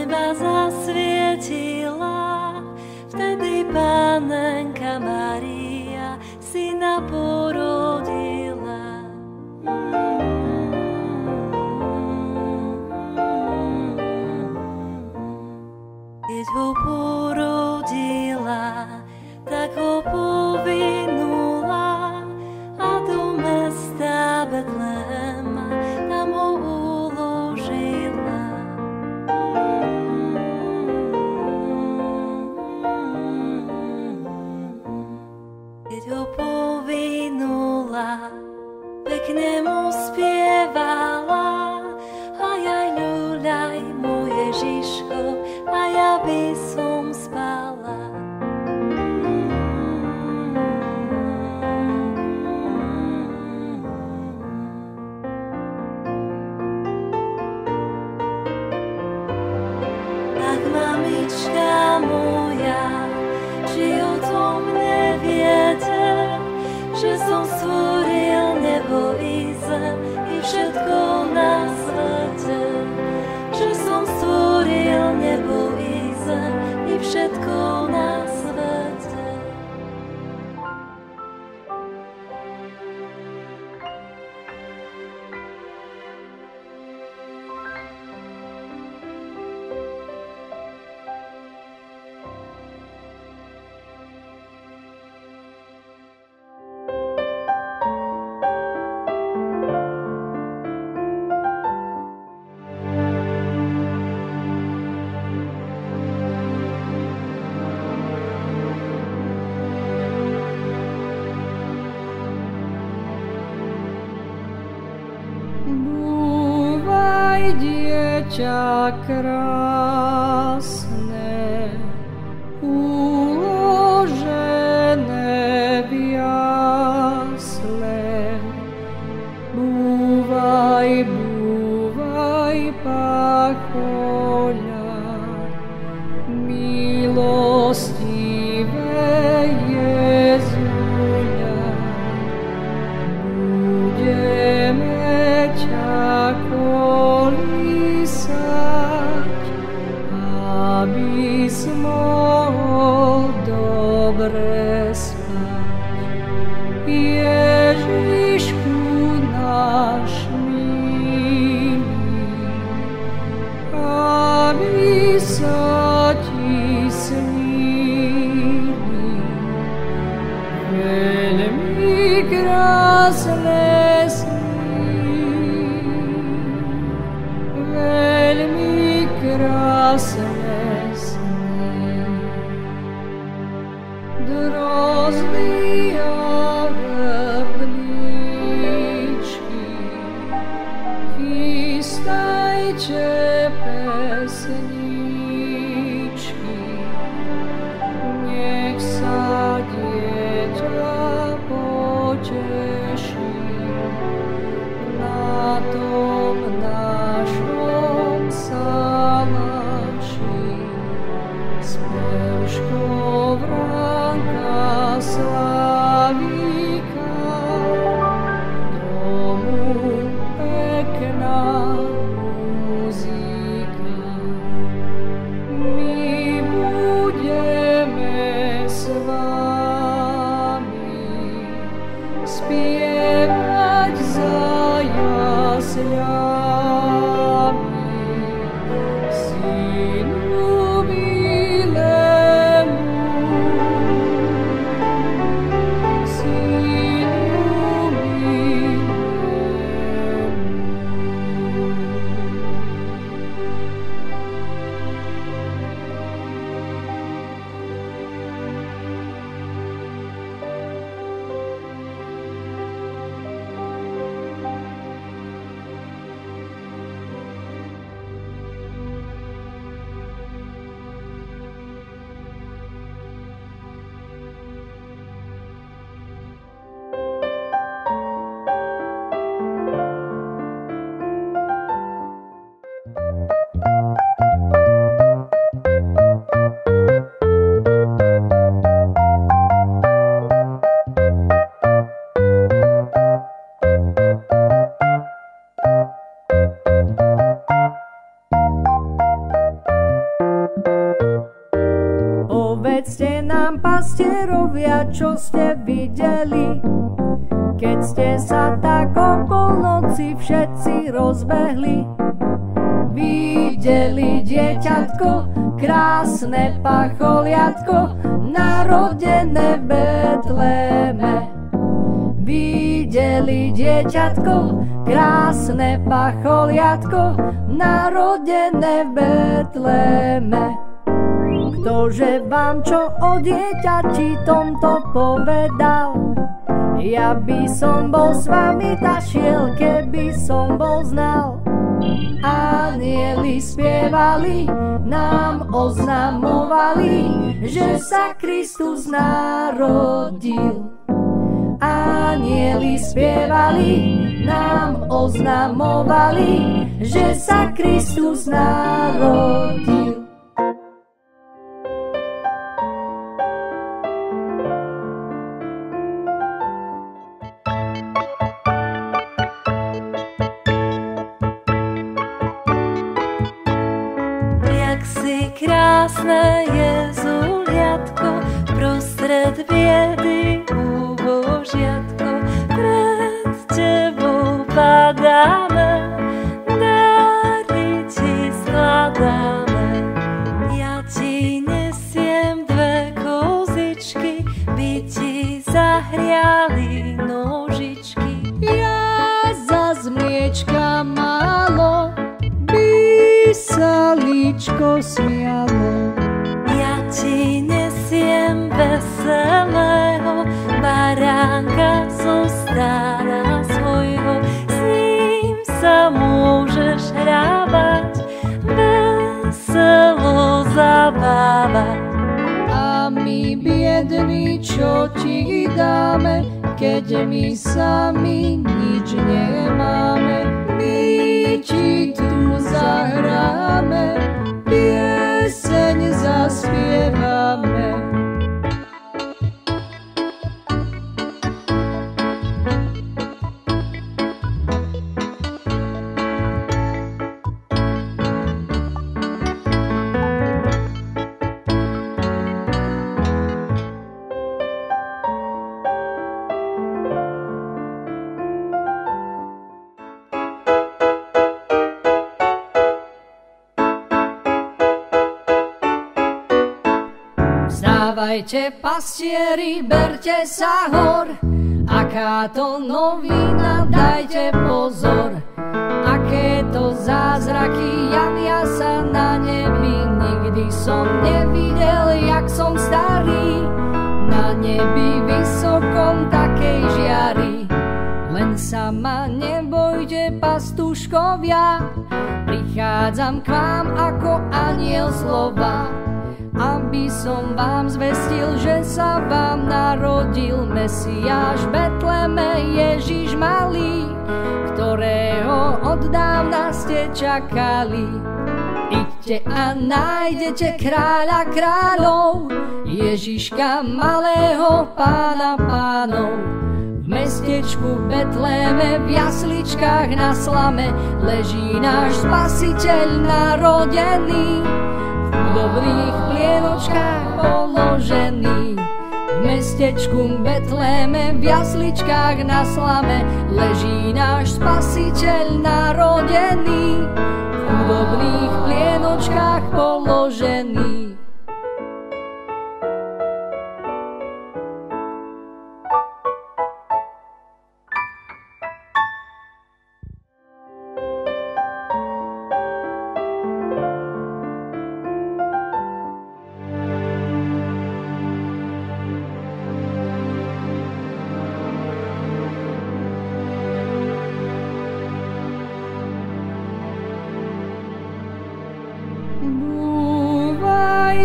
neba zasvietila, vtedy Pánenka Mária syna porodila. Keď ho porodila, tak ho povinula a do mesta Betlehema tam ho uložila. Keď ho povinula, pekne mu spievala, hľaj, ľuľaj, môj Ježiško, a ja by som spala. Tak mamička moja, či o tom neviete, že som stvoril nebo i zem i všetko na svete, že som stvoril nebo i zem i všetko na svete. Búvaj, dieťa krásne, uložené v jasle. Búvaj, búvaj, pachoľa, milostivé Jezuľa. Budeme ťa kolísať, aby si mohol dobre spať. Ježišku náš milý, aby sa ti snili veľmi krásne sny, veľmi krásne sny. Drozdy a vrbličky, chystajte pesničky, nech sa dieťa poteší na tom našom salaši. čo ste videli, keď ste sa tak o polnoci všetci rozbehli. Videli dieťatko, krásne pacholiatko, narodené v Betléme. Videli dieťatko, krásne pacholiatko, narodené v Betléme. Ktože vám čo o dieťati tomto povedal? Ja by som bol s vami tašiel, keby som bol znal. Anjeli spievali, nám oznamovali, že sa Kristus narodil. Anjeli spievali, nám oznamovali, že sa Kristus narodil. Krásne Jezuliatko, prostred biedy ubožiatko, pred tebou padáme, dary ti skladáme. Ja ti nesiem dve kozičky, by ti zahriali nožičky. Ja zas mliečka málo, sa líčko smialo. Ja ti nesiem veselého baránka zo stáda svojho, s ním sa môžeš hrábať, veselo zabávať. A my biední, čo ti dáme, keď my sami nič nemáme, my ti tu zahráme, pieseň zaspievame. Vstávajte, pastieri, berte sa hor, aká to novina, dajte pozor. Aké to zázraky javia sa na nebi, nikdy som nevidel, jak som starý, na nebi vysokom takej žiary. Len sa ma nebojte, pastúškovia, prichádzam k vám ako anjel slova, aby som vám zvestil, že sa vám narodil Mesiáš v Betleme, Ježiš malý, ktorého od dávna ste čakali. Idte a nájdete kráľa kráľov, Ježiška malého, pána pánov. V mestečku v Betléme, v jasličkách na slame, leží náš Spasiteľ narodený, v chudobných plienočkách položený. V mestečku Betléme, v jasličkách na slame, leží náš Spasiteľ narodený, v chudobných plienočkách položený.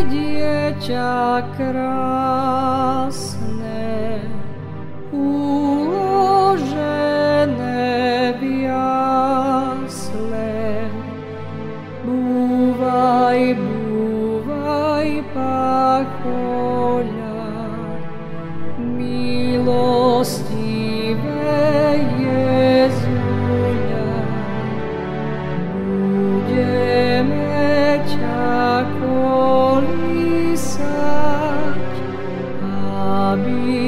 Dieťa krásne, uložené v jasle. Búvaj, búvaj, pachoľa, milostivé Jezuľa. Budeme ťa kolísať, aby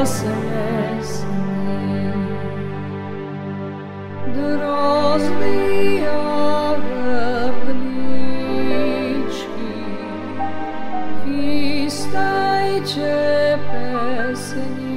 smesný. Drozdy a vrbličky, chystajte pesni.